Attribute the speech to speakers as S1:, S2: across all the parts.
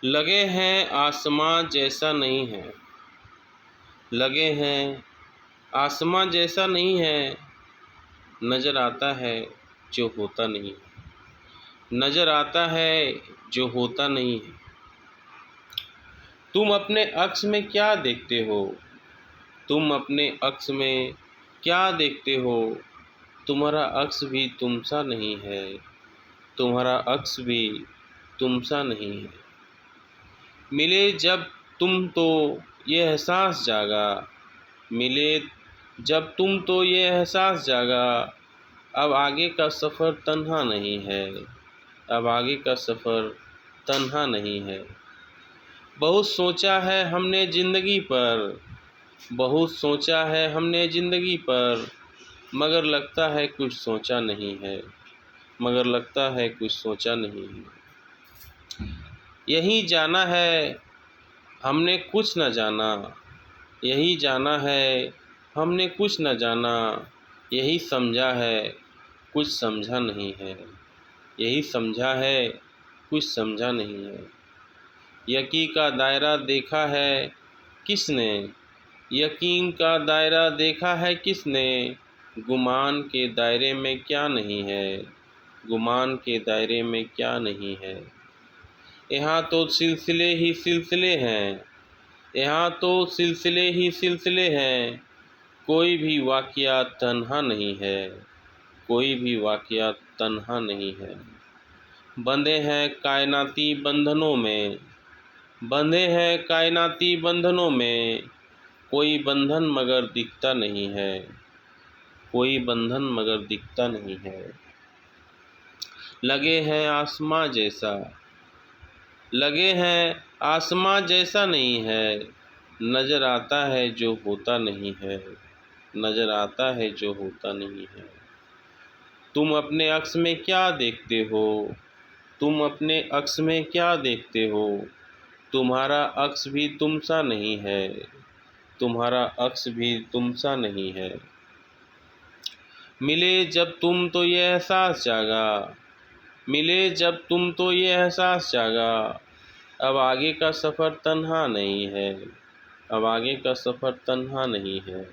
S1: लगे हैं आसमां जैसा नहीं है, लगे हैं आसमां जैसा नहीं है, नज़र आता है जो होता नहीं है, नज़र आता है जो होता नहीं है। तुम अपने अक्स में क्या देखते हो, तुम अपने अक्स में क्या देखते हो, तुम्हारा अक्स भी तुम सा नहीं है, तुम्हारा अक्स भी तुम सा नहीं है। मिले जब तुम तो ये एहसास जागा, मिले जब तुम तो ये एहसास जागा, अब आगे का सफ़र तन्हा नहीं है, अब आगे का सफ़र तन्हा नहीं है। बहुत सोचा है हमने ज़िंदगी पर, बहुत सोचा है हमने ज़िंदगी पर, मगर लगता है कुछ सोचा नहीं है, मगर लगता है कुछ सोचा नहीं है। यही जाना है हमने कुछ न जाना, यही जाना है हमने कुछ न जाना, यही समझा है कुछ समझा नहीं है, यही समझा है कुछ समझा नहीं है। यकीन का दायरा देखा है किसने, यकीन का दायरा देखा है किसने, गुमान के दायरे में क्या नहीं है, गुमान के दायरे में क्या नहीं है। यहाँ तो सिलसिले ही सिलसिले हैं, यहाँ तो सिलसिले ही सिलसिले हैं, कोई भी वाक़या तन्हा नहीं है, कोई भी वाक़या तन्हा नहीं है। बंधे हैं कायनाती बंधनों में, बंधे हैं कायनाती बंधनों में, कोई बंधन मगर दिखता नहीं है, कोई बंधन मगर दिखता नहीं है। लगे हैं आसमां जैसा, लगे हैं आसमां जैसा नहीं है, नज़र आता है जो होता नहीं है, नज़र आता है जो होता नहीं है। तुम अपने अक्स में क्या देखते हो, तुम अपने अक्स में क्या देखते हो, तुम्हारा अक्स भी तुम सा नहीं है, तुम्हारा अक्स भी तुम सा नहीं है। मिले जब तुम तो ये एहसास जागा, मिले जब तुम तो ये एहसास जागा, अब आगे का सफ़र तन्हा नहीं है, अब आगे का सफ़र तन्हा नहीं है।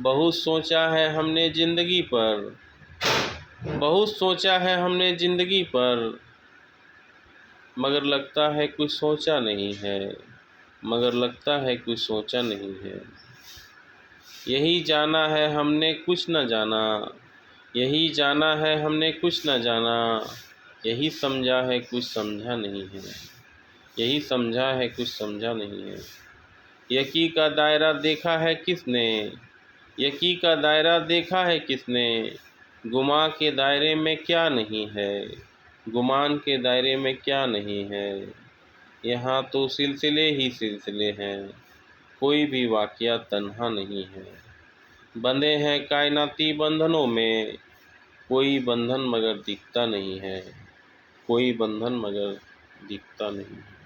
S1: बहुत सोचा है हमने ज़िंदगी पर, बहुत सोचा है हमने ज़िंदगी पर, मगर लगता है कुछ सोचा नहीं है, मगर लगता है कुछ सोचा नहीं है। यही जाना है हमने कुछ न जाना, यही जाना है हमने कुछ न जाना, यही समझा है कुछ समझा नहीं है, यही समझा है कुछ समझा नहीं है। यकीन का दायरा देखा है किसने, यकीन का दायरा देखा है किसने, गुमा के दायरे में क्या नहीं है, गुमान के दायरे में क्या नहीं है। यहाँ तो सिलसिले ही सिलसिले हैं, कोई भी वाक़या तन्हा नहीं है। बंधे हैं कायनाती बंधनों में, कोई बंधन मगर दिखता नहीं है, कोई बंधन मगर दिखता नहीं है।